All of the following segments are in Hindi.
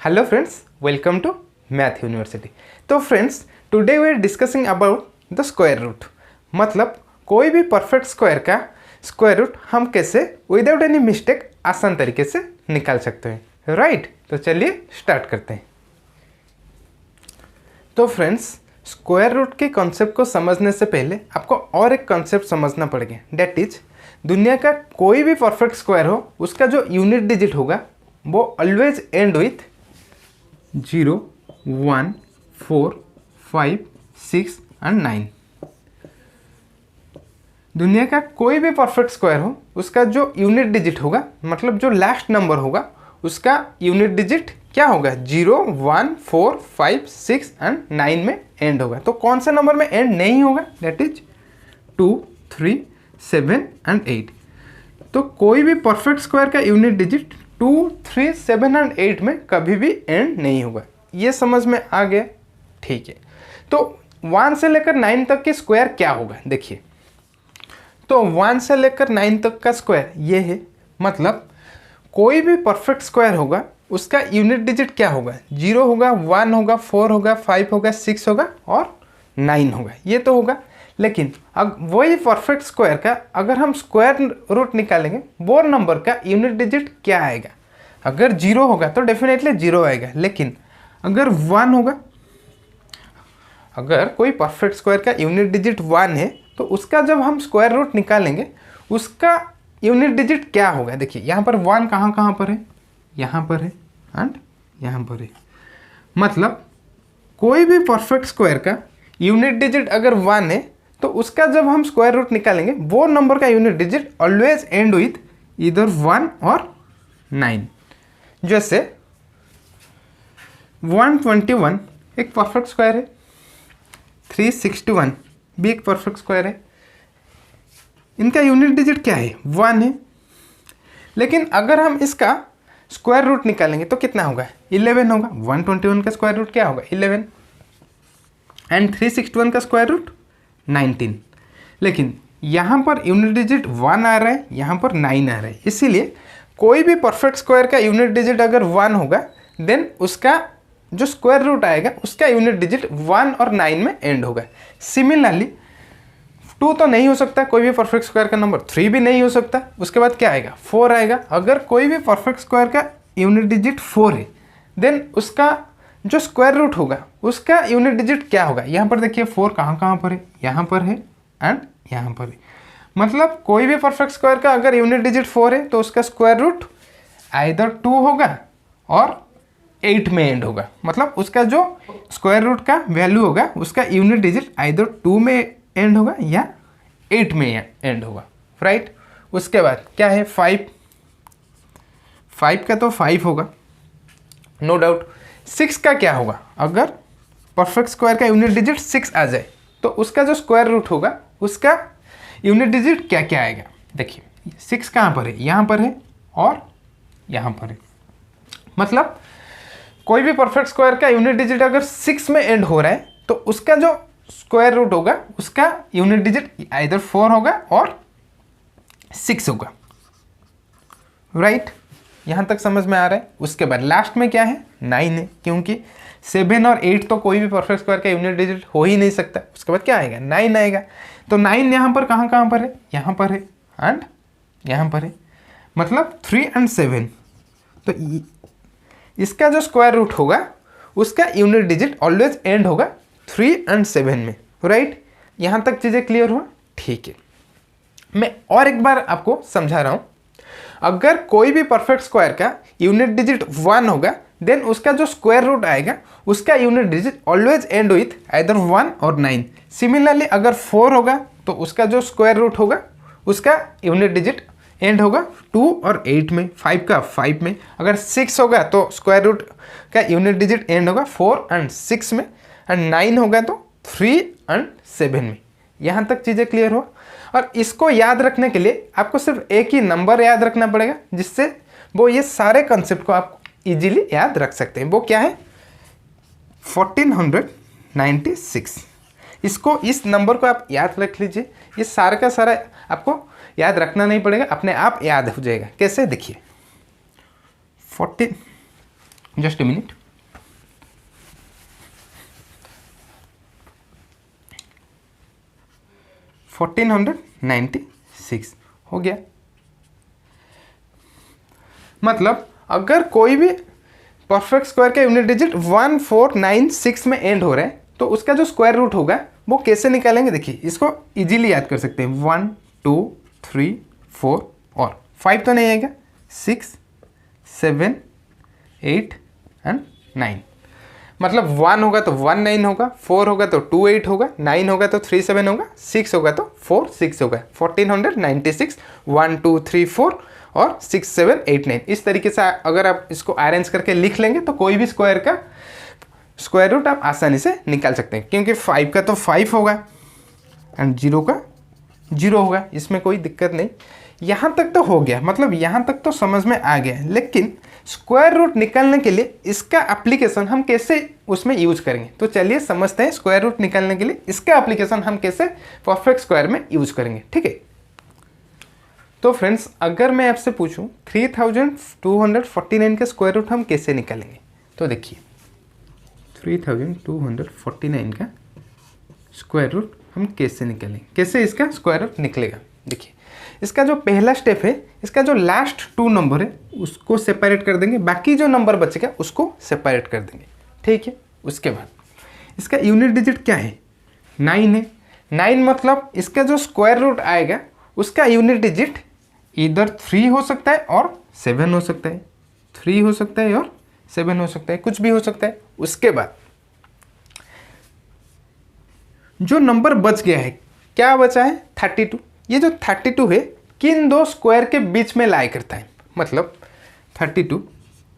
Hello friends, welcome to Math University। तो friends today we are discussing about the square root. मतलब कोई भी परफेक्ट स्क्वायर का स्क्वायर रूट हम कैसे विदाउट एनी मिस्टेक आसान तरीके से निकाल सकते हैं, राइट। तो चलिए स्टार्ट करते हैं। तो फ्रेंड्स स्क्वायर रूट के कॉन्सेप्ट को समझने से पहले आपको और एक कॉन्सेप्ट समझना पड़ेगा, डेट इज दुनिया का कोई भी परफेक्ट स्क्वायर हो उसका जो यूनिट डिजिट होगा वो ऑलवेज एंड विथ 0, 1, 4, 5, 6 एंड 9। दुनिया का कोई भी परफेक्ट स्क्वायर हो उसका जो यूनिट डिजिट होगा, मतलब जो लास्ट नंबर होगा उसका यूनिट डिजिट क्या होगा, 0, 1, 4, 5, 6 एंड 9 में एंड होगा। तो कौन से नंबर में एंड नहीं होगा, दैट इज 2, 3, 7 एंड 8। तो कोई भी परफेक्ट स्क्वायर का यूनिट डिजिट 2, 3, 7 एंड 8 में कभी भी एंड नहीं होगा। ये समझ में आ गया, ठीक है। तो 1 से लेकर 9 तक के स्क्वायर क्या होगा, देखिए। तो 1 से लेकर 9 तक का स्क्वायर ये है, मतलब कोई भी परफेक्ट स्क्वायर होगा उसका यूनिट डिजिट क्या होगा, 0 होगा, 1 होगा, 4 होगा, 5 होगा, 6 होगा और 9 होगा, ये तो होगा। लेकिन अब वही परफेक्ट स्क्वायर का अगर हम स्क्वायर रूट निकालेंगे वो नंबर का यूनिट डिजिट क्या आएगा। अगर 0 होगा तो डेफिनेटली 0 आएगा, लेकिन अगर 1 होगा, अगर कोई परफेक्ट स्क्वायर का यूनिट डिजिट 1 है तो उसका जब हम स्क्वायर रूट निकालेंगे उसका यूनिट डिजिट क्या होगा। देखिए यहाँ पर 1 कहाँ कहाँ पर है, यहाँ पर है एंड यहाँ पर है। मतलब कोई भी परफेक्ट स्क्वायर का यूनिट डिजिट अगर 1 है तो उसका जब हम स्क्वायर रूट निकालेंगे वो नंबर का unit digit always and with इधर 1 और 9। जैसे 121 एक परफेक्ट स्क्वायर है, 361 भी एक परफेक्ट स्क्वायर है, इनका यूनिट डिजिट क्या है, 1 है। लेकिन अगर हम इसका स्क्वायर रूट निकालेंगे तो कितना होगा, 11 होगा। 121 का स्क्वायर रूट क्या होगा, 11 एंड 361 का स्क्वायर रूट 19। लेकिन यहाँ पर यूनिट डिजिट 1 आ रहा है, यहाँ पर 9 आ रहा है, इसीलिए कोई भी परफेक्ट स्क्वायर का यूनिट डिजिट अगर 1 होगा देन उसका जो स्क्वायर रूट आएगा उसका यूनिट डिजिट 1 और 9 में एंड होगा। सिमिलरली 2 तो नहीं हो सकता, कोई भी परफेक्ट स्क्वायर का नंबर 3 भी नहीं हो सकता, उसके बाद क्या आएगा, 4 आएगा। अगर कोई भी परफेक्ट स्क्वायर का यूनिट डिजिट 4 है देन उसका जो स्क्वायर रूट होगा उसका यूनिट डिजिट क्या होगा। यहाँ पर देखिए 4 कहाँ कहाँ पर है, यहाँ पर है एंड यहाँ पर है। मतलब कोई भी परफेक्ट स्क्वायर का अगर यूनिट डिजिट 4 है तो उसका स्क्वायर रूट आइदर 2 होगा और 8 में एंड होगा। मतलब उसका जो स्क्वायर रूट का वैल्यू होगा उसका यूनिट डिजिट आइदर 2 में एंड होगा या 8 में एंड होगा, राइट। उसके बाद क्या है, 5 का तो 5 होगा नो डाउट। 6 का क्या होगा, अगर परफेक्ट स्क्वायर का यूनिट डिजिट 6 आ जाए तो उसका जो स्क्वायर रूट होगा उसका यूनिट डिजिट क्या क्या आएगा। देखिए 6 कहाँ पर है, यहाँ पर है और यहाँ पर है। मतलब कोई भी परफेक्ट स्क्वायर का यूनिट डिजिट अगर 6 में एंड हो रहा है तो उसका जो स्क्वायर रूट होगा उसका यूनिट डिजिट आइदर 4 होगा और 6 होगा, राइट। यहाँ तक समझ में आ रहा है। उसके बाद लास्ट में क्या है, 9 है, क्योंकि 7 और 8 तो कोई भी परफेक्ट स्क्वायर का यूनिट डिजिट हो ही नहीं सकता। उसके बाद क्या आएगा, 9 आएगा। तो 9 यहाँ पर कहाँ कहाँ पर है, यहाँ पर है एंड यहाँ पर है। मतलब 3 एंड 7। तो इसका जो स्क्वायर रूट होगा उसका यूनिट डिजिट ऑलवेज एंड होगा 3 एंड 7 में, राइट। यहाँ तक चीज़ें क्लियर हुआ, ठीक है। मैं और एक बार आपको समझा रहा हूँ। अगर कोई भी परफेक्ट स्क्वायर का यूनिट डिजिट 1 होगा देन उसका जो स्क्वायर रूट आएगा उसका unit digit always and with either 1 और 9। सिमिलरली अगर 4 होगा तो उसका जो स्क्वायर रूट होगा उसका यूनिट डिजिट एंड होगा 2 और 8 में, 5 का 5 में। अगर 6 होगा तो स्क्वायर रूट का यूनिट डिजिट एंड होगा 4 एंड 6 में, एंड 9 होगा तो 3 एंड 7 में। यहाँ तक चीज़ें क्लियर हो। और इसको याद रखने के लिए आपको सिर्फ एक ही नंबर याद रखना पड़ेगा जिससे वो ये सारे कॉन्सेप्ट को आप इजीली याद रख सकते हैं। वो क्या है, 1496। इसको, इस नंबर को आप याद रख लीजिए। ये सारा का सारा आपको याद रखना नहीं पड़ेगा, अपने आप याद हो जाएगा। कैसे, देखिए जस्ट ए मिनट। $1496 हो गया। मतलब अगर कोई भी परफेक्ट स्क्वायर का यूनिट डिजिट 1496 में एंड हो रहा है तो उसका जो स्क्वायर रूट होगा वो कैसे निकालेंगे, देखिए इसको इजीली याद कर सकते हैं। 1 2 3 4 और 5 तो नहीं आएगा, 6 7 8 एंड 9। मतलब 1 होगा तो 19 होगा, 4 होगा तो 28 होगा, 9 होगा तो 37 होगा, 6 होगा तो 46 होगा। 1496 1 2 3 4 और 6 7 8 9। इस तरीके से अगर आप इसको अरेंज करके लिख लेंगे तो कोई भी स्क्वायर का स्क्वायर रूट आप आसानी से निकाल सकते हैं, क्योंकि 5 का तो 5 होगा एंड 0 का 0 होगा, इसमें कोई दिक्कत नहीं। यहाँ तक तो हो गया, मतलब यहाँ तक तो समझ में आ गया। लेकिन स्क्वायर रूट निकालने के लिए इसका एप्लीकेशन हम कैसे उसमें यूज करेंगे, तो चलिए समझते हैं स्क्वायर रूट निकालने के लिए इसका एप्लीकेशन हम कैसे परफेक्ट स्क्वायर में यूज करेंगे। ठीक है, तो फ्रेंड्स अगर मैं आपसे पूछूं 3249 का स्क्वायर रूट हम कैसे निकालेंगे, तो देखिए 3249 का स्क्वायर रूट हम कैसे निकालेंगे, कैसे इसका स्क्वायर रूट निकलेगा। देखिए इसका जो पहला स्टेप है, इसका जो लास्ट 2 नंबर है उसको सेपरेट कर देंगे, बाकी जो नंबर बचेगा उसको सेपरेट कर देंगे। ठीक है, उसके बाद इसका यूनिट डिजिट क्या है, 9 है। 9 मतलब इसका जो स्क्वायर रूट आएगा उसका यूनिट डिजिट इधर 3 हो सकता है और 7 हो सकता है, 3 हो सकता है और 7 हो सकता है, कुछ भी हो सकता है। उसके बाद जो नंबर बच गया है, क्या बचा है 32। ये जो 32 है किन दो स्क्वायर के बीच में लाई करता है, मतलब 32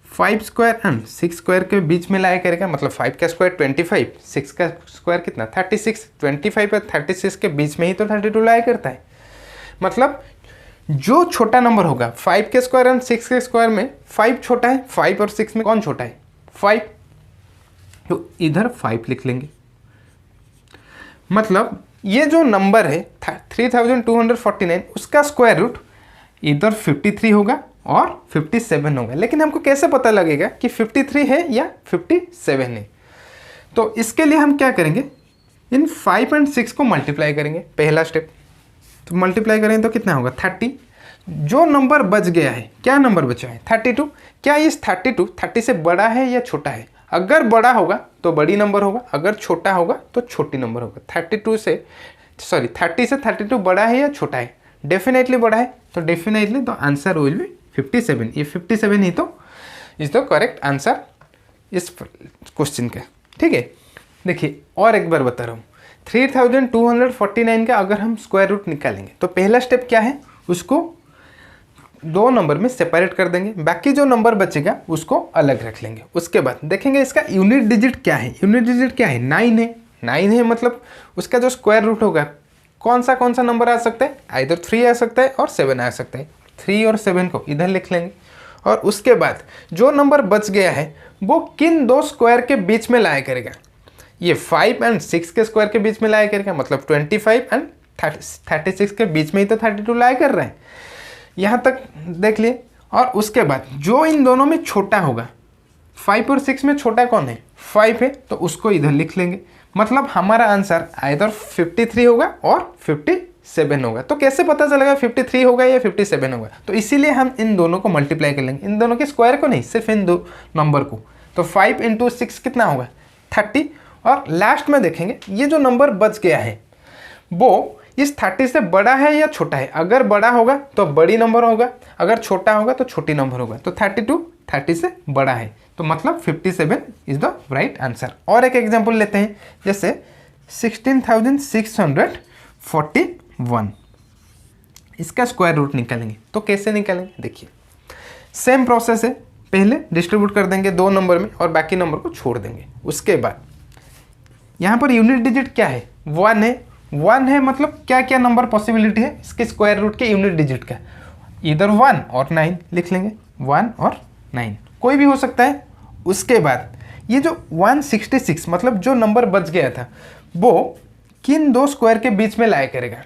5 स्क्वायर एंड 6 स्क्वायर के बीच में लाई करेगा। मतलब 5 का स्क्वायर 25, 6 का स्क्वायर कितना 36, 25 और 36 के बीच में ही तो 32 लाई करता है। मतलब जो छोटा नंबर होगा 5 के स्क्वायर एंड 6 के स्क्वायर में 5 छोटा है, 5 और 6 में कौन छोटा है 5, तो इधर 5 लिख लेंगे। मतलब ये जो नंबर है 3249 उसका स्क्वायर रूट इधर 53 होगा और 57 होगा। लेकिन हमको कैसे पता लगेगा कि 53 है या 57 है, तो इसके लिए हम क्या करेंगे, इन 5 एंड 6 को मल्टीप्लाई करेंगे। पहला स्टेप, तो मल्टीप्लाई करेंगे तो कितना होगा 30। जो नंबर बच गया है, क्या नंबर बचा है 32, क्या इस 32 30 से बड़ा है या छोटा है। अगर बड़ा होगा तो बड़ी नंबर होगा, अगर छोटा होगा तो छोटी नंबर होगा। 30 से 32 बड़ा है या छोटा है, डेफिनेटली बड़ा है, तो definitely the answer will be 57। ये 57 ही तो इज द करेक्ट आंसर इस क्वेश्चन का। ठीक है, देखिए और एक बार बता रहा हूँ, 3249 का अगर हम स्क्वायर रूट निकालेंगे तो पहला स्टेप क्या है, उसको 2 नंबर में सेपरेट कर देंगे, बाकी जो नंबर बचेगा उसको अलग रख लेंगे। उसके बाद देखेंगे इसका यूनिट डिजिट क्या है। यूनिट डिजिट क्या है 9 है। 9 है मतलब उसका जो स्क्वायर रूट होगा कौन सा नंबर आ सकता है, आइदर 3 आ सकता है और 7 आ सकता है। 3 और 7 को इधर लिख लेंगे और उसके बाद जो नंबर बच गया है वो किन 2 स्क्वायर के बीच में लाया करेगा, ये 5 एंड 6 के स्क्वायर के बीच में लाया करेगा। मतलब 25 एंड 36 के बीच में ही तो 32 लाया कर रहे हैं, यहाँ तक देख लिए। और उसके बाद जो इन दोनों में छोटा होगा, 5 और 6 में छोटा कौन है 5 है, तो उसको इधर लिख लेंगे। मतलब हमारा आंसर आइदर 53 होगा और 57 होगा। तो कैसे पता चलेगा 53 होगा या 57 होगा, तो इसीलिए हम इन दोनों को मल्टीप्लाई कर लेंगे, इन दोनों के स्क्वायर को नहीं, सिर्फ इन 2 नंबर को। तो 5 × 6 कितना होगा 30। और लास्ट में देखेंगे ये जो नंबर बच गया है वो इस 30 से बड़ा है या छोटा है। अगर बड़ा होगा तो बड़ी नंबर होगा, अगर छोटा होगा तो छोटी नंबर होगा। तो 32 30 से बड़ा है, तो मतलब 57 इज द राइट आंसर। और एक एग्जांपल लेते हैं, जैसे 16,641, इसका स्क्वायर रूट निकालेंगे। तो कैसे निकालेंगे, देखिए सेम प्रोसेस है, पहले डिस्ट्रीब्यूट कर देंगे 2 नंबर में और बाकी नंबर को छोड़ देंगे। उसके बाद यहाँ पर यूनिट डिजिट क्या है 1 है। 1 है मतलब क्या क्या नंबर पॉसिबिलिटी है इसके स्क्वायर रूट के यूनिट डिजिट का, इधर 1 और 9 लिख लेंगे, 1 और 9 कोई भी हो सकता है। उसके बाद ये जो 166 मतलब जो नंबर बच गया था वो किन 2 स्क्वायर के बीच में लाया करेगा,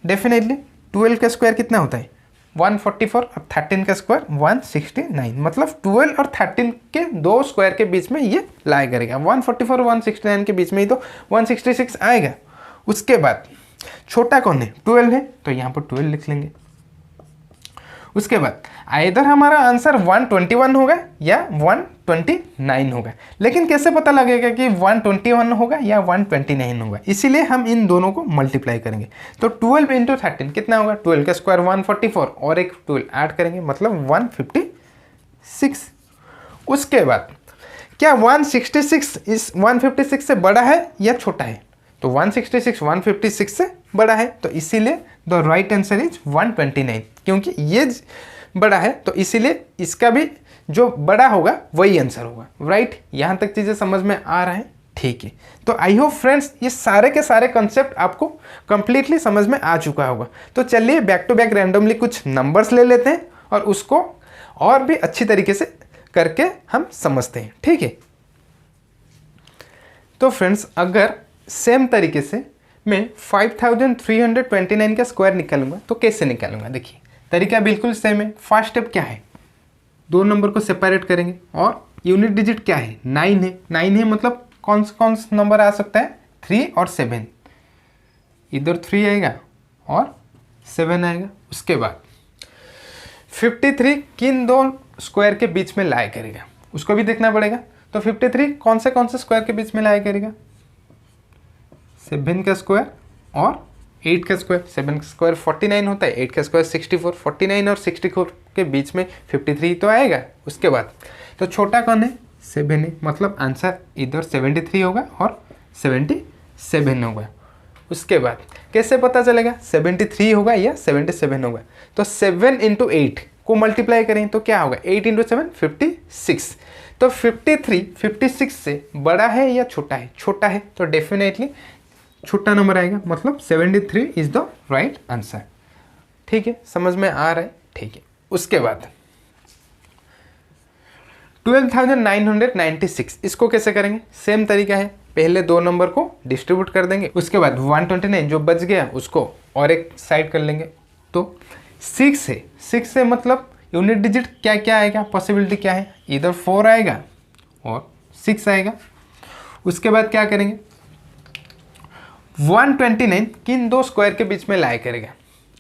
डेफिनेटली 12 का स्क्वायर कितना होता है 144 और 13 का स्क्वायर 169, मतलब 12 और 13 के दो स्क्वायर के बीच में ये लाई करेगा। 144 और 169 के बीच में ही तो 166 आएगा। उसके बाद छोटा कौन है, 12 है, तो यहाँ पर 12 लिख लेंगे। उसके बाद आइदर हमारा आंसर 121 होगा या 129 होगा, लेकिन कैसे पता लगेगा कि 121 होगा या 129 होगा, इसीलिए हम इन दोनों को मल्टीप्लाई करेंगे। तो 12 इंटू 13 कितना होगा, 12 का स्क्वायर 144 और एक 12 ऐड करेंगे, मतलब 156। उसके बाद क्या 166 इस 156 से बड़ा है या छोटा है, तो 166 156 से बड़ा है, तो इसीलिए द राइट आंसर इज 129, क्योंकि ये बड़ा है तो इसीलिए इसका भी जो बड़ा होगा वही आंसर होगा। राइट, यहाँ तक चीज़ें समझ में आ रहा है, ठीक है। तो आई होप फ्रेंड्स ये सारे के सारे कॉन्सेप्ट आपको कंप्लीटली समझ में आ चुका होगा। तो चलिए बैक टू बैक रैंडमली कुछ नंबर्स ले लेते हैं और उसको और भी अच्छी तरीके से करके हम समझते हैं, ठीक है। तो फ्रेंड्स अगर सेम तरीके से मैं 5329 का स्क्वायर निकालूंगा तो कैसे निकालूंगा, देखिए तरीका बिल्कुल सेम है। फर्स्ट स्टेप क्या है, दो नंबर को सेपरेट करेंगे और यूनिट डिजिट क्या है, 9 है। 9 है मतलब कौन सा नंबर आ सकता है, 3 और 7, इधर 3 आएगा और 7 आएगा। उसके बाद 53 किन दो स्क्वायर के बीच में लाई करेगा, उसको भी देखना पड़ेगा। तो 53 कौन से स्क्वायर के बीच में लाई करेगा, 7 का स्क्वायर और 8 का स्क्वायर। 7 का स्क्वायर 49 होता है, 8 का स्क्वायर 64। 49 और 64 के बीच में 53 तो आएगा। उसके बाद तो छोटा कौन है, 7 है, मतलब आंसर इधर 73 होगा और 77 होगा। उसके बाद कैसे पता चलेगा 73 होगा या 77 होगा, तो 7 इंटू 8 को मल्टीप्लाई करें तो क्या होगा, 8 इंटू 7 56। तो 53 56 से बड़ा है या छोटा है, छोटा है, तो डेफिनेटली छोटा नंबर आएगा, मतलब 73 इज द राइट आंसर। ठीक है, समझ में आ रहा है, ठीक है। उसके बाद 12,996 इसको कैसे करेंगे, सेम तरीका है, पहले दो नंबर को डिस्ट्रीब्यूट कर देंगे, उसके बाद 129 जो बच गया उसको और एक साइड कर लेंगे। तो 6 है, 6 से मतलब यूनिट डिजिट क्या क्या आएगा, पॉसिबिलिटी क्या है, इधर 4 आएगा और 6 आएगा। उसके बाद क्या करेंगे, 129 किन दो स्क्वायर के बीच में लाई करेगा,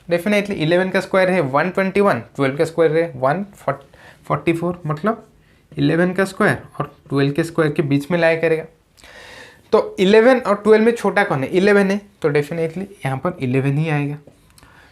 डेफिनेटली 11 का स्क्वायर है 121, 12 का स्क्वायर है 144, मतलब 11 का स्क्वायर और 12 के स्क्वायर के बीच में लाई करेगा। तो 11 और 12 में छोटा कौन है, 11 है, तो डेफिनेटली यहाँ पर 11 ही आएगा।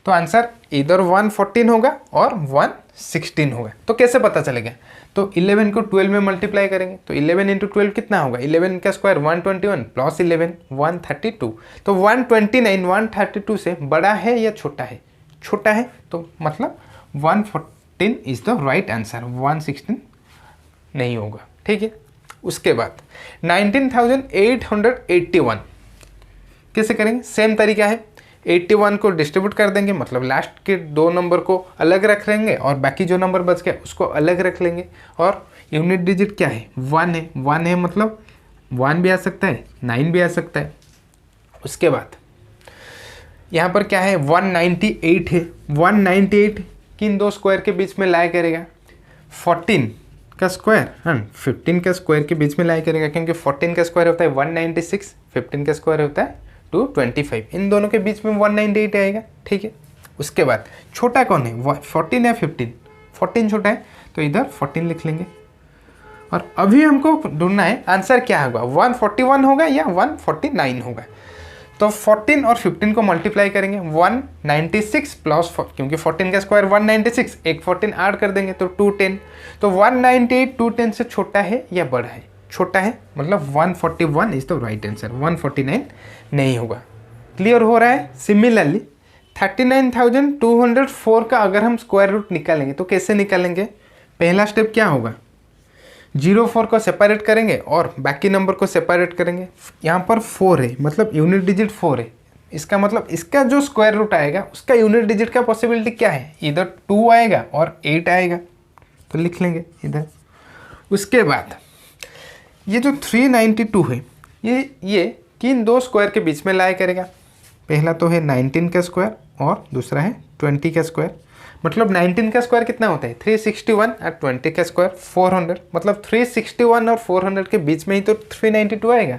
तो आंसर इधर 114 होगा और 116 होगा। तो कैसे पता चलेगा, तो 11 को 12 में मल्टीप्लाई करेंगे, तो 11 इंटू 12 कितना होगा, 11 का स्क्वायर 121 प्लस 11 132। तो 129 132 से बड़ा है या छोटा है, छोटा है, तो मतलब 114 इज द राइट आंसर, 116 नहीं होगा। ठीक है। उसके बाद 19,881 कैसे करेंगे, सेम तरीका है, 81 को डिस्ट्रीब्यूट कर देंगे, मतलब लास्ट के दो नंबर को अलग रख लेंगे और बाकी जो नंबर बच गया उसको अलग रख लेंगे। और यूनिट डिजिट क्या है, 1 है, 1 है मतलब 1 भी आ सकता है 9 भी आ सकता है। उसके बाद यहाँ पर क्या है, 198 है, 198 किन दो स्क्वायर के बीच में लाई करेगा, 14 का स्क्वायर 15 का स्क्वायर के बीच में लाई करेगा, क्योंकि 14 का स्क्वायर होता है 196, 15 का स्क्वायर होता है 225, इन दोनों के बीच में 198 आएगा। ठीक है। उसके बाद छोटा कौन है, 14 या 15, 14 छोटा है, तो इधर 14 लिख लेंगे। और अभी हमको ढूंढना है आंसर क्या होगा, 141 होगा या 149 होगा। तो 14 और 15 को मल्टीप्लाई करेंगे, 196 प्लस, क्योंकि 14 का स्क्वायर 196, एक 14 ऐड कर देंगे तो 210। तो 198 210 से छोटा है या बड़ा है, छोटा है, मतलब 141 इज द राइट आंसर, 149 नहीं होगा। क्लियर हो रहा है। सिमिलरली 39,204 का अगर हम स्क्वायर रूट निकालेंगे तो कैसे निकालेंगे, पहला स्टेप क्या होगा, 04 को सेपरेट करेंगे और बाकी नंबर को सेपरेट करेंगे। यहाँ पर 4 है, मतलब यूनिट डिजिट 4 है, इसका मतलब इसका जो स्क्वायर रूट आएगा उसका यूनिट डिजिट का पॉसिबिलिटी क्या है, इधर 2 आएगा और 8 आएगा, तो लिख लेंगे इधर। उसके बाद ये जो 392 है, ये किन दो स्क्वायर के बीच में लाई करेगा, पहला तो है 19 का स्क्वायर और दूसरा है 20 का स्क्वायर, मतलब 19 का स्क्वायर कितना होता है 361 और 20 का स्क्वायर 400, मतलब 361 और 400 के बीच में ही तो 392 आएगा,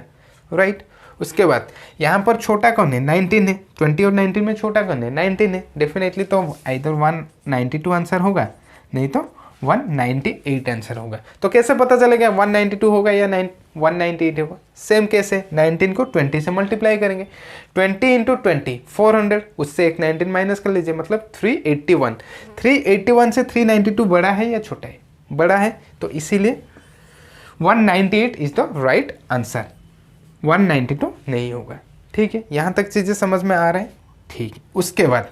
राइट। उसके बाद यहाँ पर छोटा कौन है 19 है, 20 और 19 में छोटा कौन है 19 है, डेफिनेटली तो इधर 192 आंसर होगा, नहीं तो 198 आंसर होगा। तो कैसे पता चलेगा 192 होगा या 198 होगा? सेम कैसे, 19 को 20 से मल्टीप्लाई करेंगे, 20 इंटू 20 400, उससे एक 19 माइनस कर लीजिए, मतलब 381। 381 से 392 बड़ा है या छोटा है? बड़ा है, तो इसीलिए 198 इज द राइट आंसर, 192 नहीं होगा। ठीक है, यहाँ तक चीज़ें समझ में आ रहा है? ठीक है। उसके बाद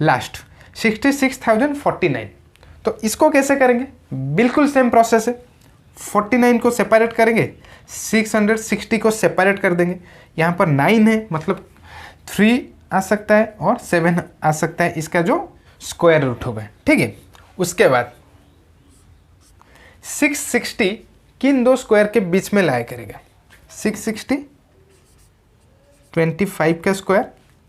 लास्ट 66,049, तो इसको कैसे करेंगे? बिल्कुल सेम प्रोसेस है। 49 को सेपरेट करेंगे, 660 को सेपरेट कर देंगे। यहाँ पर 9 है, मतलब 3 आ सकता है और 7 आ सकता है, इसका जो स्क्वायर रूट होगा। ठीक है, उसके बाद 660 किन दो स्क्वायर के बीच में लाया करेगा? 660 25 का स्क्वायर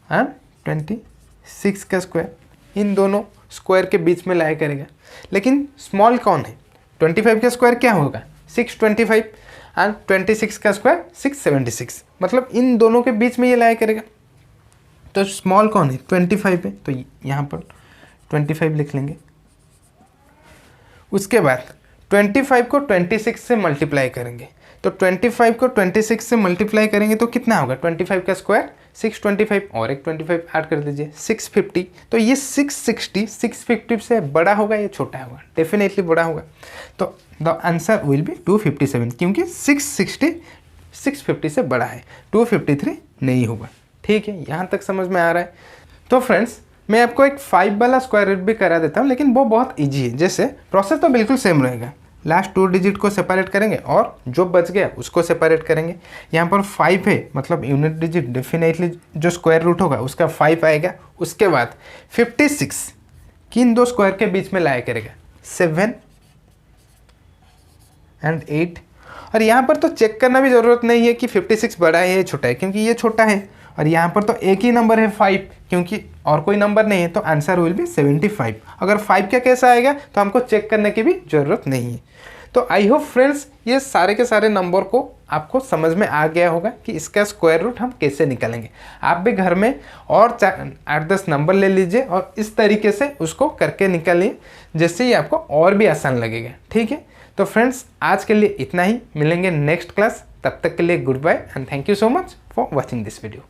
और 26 का स्क्वायर, इन दोनों स्क्वायर के बीच में लाया करेगा। लेकिन स्मॉल कौन है? 25 का स्क्वायर क्या होगा? 625 और 26 का स्क्वायर 676, मतलब इन दोनों के बीच में ये लाया करेगा। तो स्मॉल कौन है? 25 है, तो यहाँ पर 25 लिख लेंगे। उसके बाद 25 को 26 से मल्टीप्लाई करेंगे, तो 25 को 26 से मल्टीप्लाई करेंगे तो कितना होगा? 25 का स्क्वायर 625 और एक 25 ऐड कर दीजिए 650। तो ये 660 650 से बड़ा होगा या छोटा होगा? डेफिनेटली बड़ा होगा। तो द आंसर विल बी 257, क्योंकि 660 650 से बड़ा है, 253 नहीं होगा। ठीक है, यहाँ तक समझ में आ रहा है? तो फ्रेंड्स, मैं आपको एक 5 वाला स्क्वायर रूट भी करा देता हूँ, लेकिन वो बहुत ईजी है। जैसे प्रोसेस तो बिल्कुल सेम रहेगा, लास्ट 2 डिजिट को सेपरेट करेंगे और जो बच गया उसको सेपरेट करेंगे। यहाँ पर 5 है, मतलब यूनिट डिजिट डेफिनेटली जो स्क्वायर रूट होगा उसका 5 आएगा। उसके बाद 56 किन दो स्क्वायर के बीच में लाया करेगा? 7 और 8। और यहाँ पर तो चेक करना भी ज़रूरत नहीं है कि 56 बड़ा है या छोटा है, क्योंकि ये छोटा है। और यहाँ पर तो एक ही नंबर है 5, क्योंकि और कोई नंबर नहीं है, तो आंसर विल बी 75। अगर 5 का कैसा आएगा तो हमको चेक करने की भी ज़रूरत नहीं है। तो आई होप फ्रेंड्स ये सारे के सारे नंबर को आपको समझ में आ गया होगा कि इसका स्क्वायर रूट हम कैसे निकालेंगे। आप भी घर में और 8-10 नंबर ले लीजिए और इस तरीके से उसको करके निकालिए, जिससे ही आपको और भी आसान लगेगा। ठीक है, तो फ्रेंड्स आज के लिए इतना ही, मिलेंगे नेक्स्ट क्लास। तब तक के लिए good bye and thank you so much for watching this video.